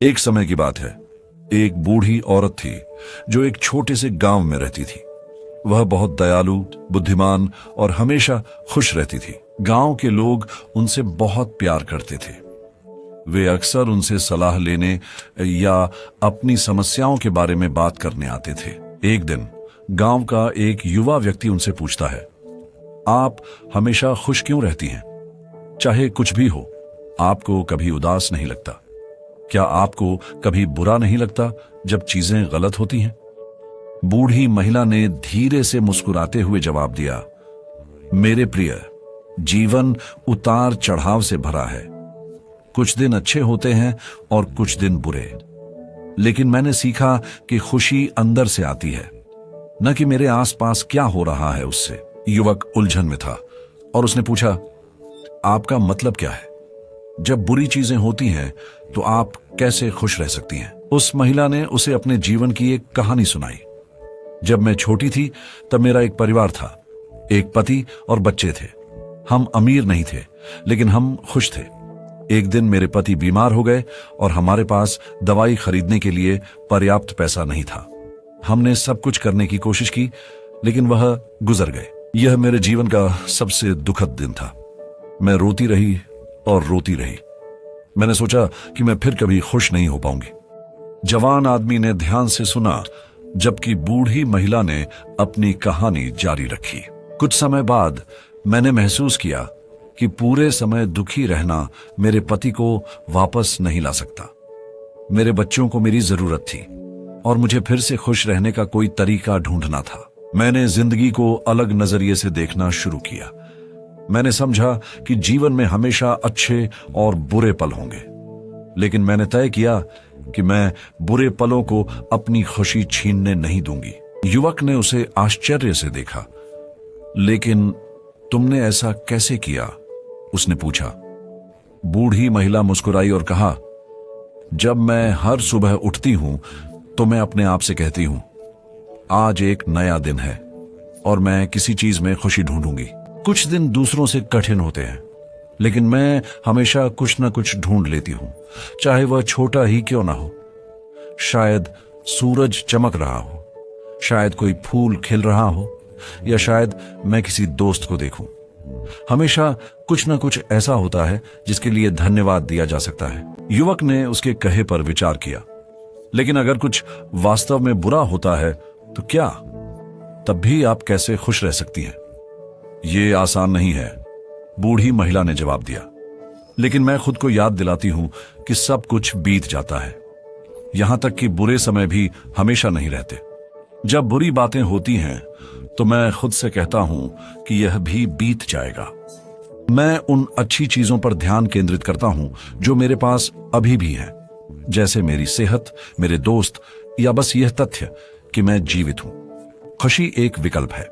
एक समय की बात है। एक बूढ़ी औरत थी जो एक छोटे से गांव में रहती थी। वह बहुत दयालु, बुद्धिमान और हमेशा खुश रहती थी। गांव के लोग उनसे बहुत प्यार करते थे। वे अक्सर उनसे सलाह लेने या अपनी समस्याओं के बारे में बात करने आते थे। एक दिन गांव का एक युवा व्यक्ति उनसे पूछता है, आप हमेशा खुश क्यों रहती हैं? चाहे कुछ भी हो, आपको कभी उदास नहीं लगता? क्या आपको कभी बुरा नहीं लगता जब चीजें गलत होती हैं? बूढ़ी महिला ने धीरे से मुस्कुराते हुए जवाब दिया, मेरे प्रिय, जीवन उतार चढ़ाव से भरा है। कुछ दिन अच्छे होते हैं और कुछ दिन बुरे, लेकिन मैंने सीखा कि खुशी अंदर से आती है, न कि मेरे आसपास क्या हो रहा है उससे। युवक उलझन में था और उसने पूछा, आपका मतलब क्या है? जब बुरी चीजें होती हैं तो आप कैसे खुश रह सकती हैं? उस महिला ने उसे अपने जीवन की एक कहानी सुनाई। जब मैं छोटी थी तब मेरा एक परिवार था। एक पति और बच्चे थे। हम अमीर नहीं थे, लेकिन हम खुश थे। एक दिन मेरे पति बीमार हो गए और हमारे पास दवाई खरीदने के लिए पर्याप्त पैसा नहीं था। हमने सब कुछ करने की कोशिश की, लेकिन वह गुजर गए। यह मेरे जीवन का सबसे दुखद दिन था। मैं रोती रही और रोती रही। मैंने सोचा कि मैं फिर कभी खुश नहीं हो पाऊंगी। जवान आदमी ने ध्यान से सुना, जबकि बूढ़ी महिला ने अपनी कहानी जारी रखी। कुछ समय बाद मैंने महसूस किया कि पूरे समय दुखी रहना मेरे पति को वापस नहीं ला सकता। मेरे बच्चों को मेरी जरूरत थी और मुझे फिर से खुश रहने का कोई तरीका ढूंढना था। मैंने जिंदगी को अलग नजरिए से देखना शुरू किया। मैंने समझा कि जीवन में हमेशा अच्छे और बुरे पल होंगे, लेकिन मैंने तय किया कि मैं बुरे पलों को अपनी खुशी छीनने नहीं दूंगी। युवक ने उसे आश्चर्य से देखा। लेकिन तुमने ऐसा कैसे किया? उसने पूछा। बूढ़ी महिला मुस्कुराई और कहा, जब मैं हर सुबह उठती हूं तो मैं अपने आप से कहती हूं, आज एक नया दिन है और मैं किसी चीज में खुशी ढूंढूंगी। कुछ दिन दूसरों से कठिन होते हैं, लेकिन मैं हमेशा कुछ न कुछ ढूंढ लेती हूं, चाहे वह छोटा ही क्यों ना हो। शायद सूरज चमक रहा हो, शायद कोई फूल खिल रहा हो, या शायद मैं किसी दोस्त को देखूं। हमेशा कुछ न कुछ ऐसा होता है जिसके लिए धन्यवाद दिया जा सकता है। युवक ने उसके कहे पर विचार किया। लेकिन अगर कुछ वास्तव में बुरा होता है तो क्या? तब भी आप कैसे खुश रह सकती हैं? ये आसान नहीं है, बूढ़ी महिला ने जवाब दिया। लेकिन मैं खुद को याद दिलाती हूं कि सब कुछ बीत जाता है, यहां तक कि बुरे समय भी हमेशा नहीं रहते। जब बुरी बातें होती हैं तो मैं खुद से कहता हूं कि यह भी बीत जाएगा। मैं उन अच्छी चीजों पर ध्यान केंद्रित करता हूं जो मेरे पास अभी भी हैं, जैसे मेरी सेहत, मेरे दोस्त, या बस यह तथ्य कि मैं जीवित हूं। खुशी एक विकल्प है।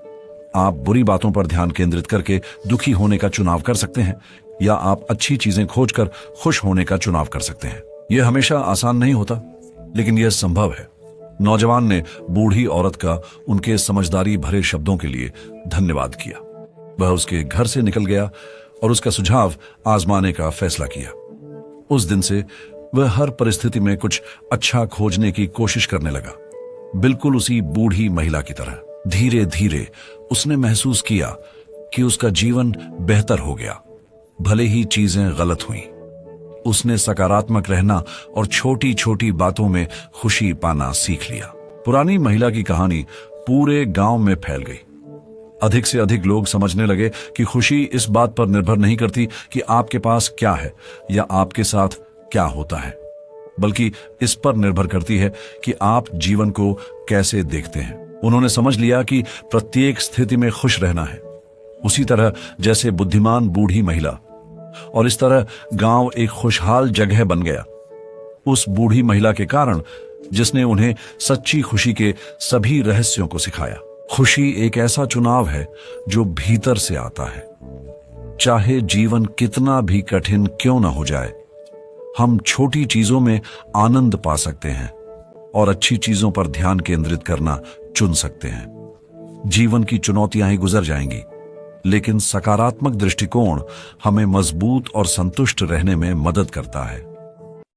आप बुरी बातों पर ध्यान केंद्रित करके दुखी होने का चुनाव कर सकते हैं, या आप अच्छी चीजें खोजकर खुश होने का चुनाव कर सकते हैं। यह हमेशा आसान नहीं होता, लेकिन यह संभव है। नौजवान ने बूढ़ी औरत का उनके समझदारी भरे शब्दों के लिए धन्यवाद किया। वह उसके घर से निकल गया और उसका सुझाव आजमाने का फैसला किया। उस दिन से वह हर परिस्थिति में कुछ अच्छा खोजने की कोशिश करने लगा, बिल्कुल उसी बूढ़ी महिला की तरह। धीरे धीरे उसने महसूस किया कि उसका जीवन बेहतर हो गया, भले ही चीजें गलत हुई। उसने सकारात्मक रहना और छोटी छोटी बातों में खुशी पाना सीख लिया। पुरानी महिला की कहानी पूरे गांव में फैल गई। अधिक से अधिक लोग समझने लगे कि खुशी इस बात पर निर्भर नहीं करती कि आपके पास क्या है या आपके साथ क्या होता है, बल्कि इस पर निर्भर करती है कि आप जीवन को कैसे देखते हैं। उन्होंने समझ लिया कि प्रत्येक स्थिति में खुश रहना है, उसी तरह जैसे बुद्धिमान बूढ़ी महिला, और इस तरह गांव एक खुशहाल जगह बन गया, उस बूढ़ी महिला के कारण, जिसने उन्हें सच्ची खुशी के सभी रहस्यों को सिखाया। खुशी एक ऐसा चुनाव है जो भीतर से आता है। चाहे जीवन कितना भी कठिन क्यों ना हो जाए, हम छोटी चीजों में आनंद पा सकते हैं और अच्छी चीजों पर ध्यान केंद्रित करना चुन सकते हैं। जीवन की चुनौतियां ही गुजर जाएंगी, लेकिन सकारात्मक दृष्टिकोण हमें मजबूत और संतुष्ट रहने में मदद करता है।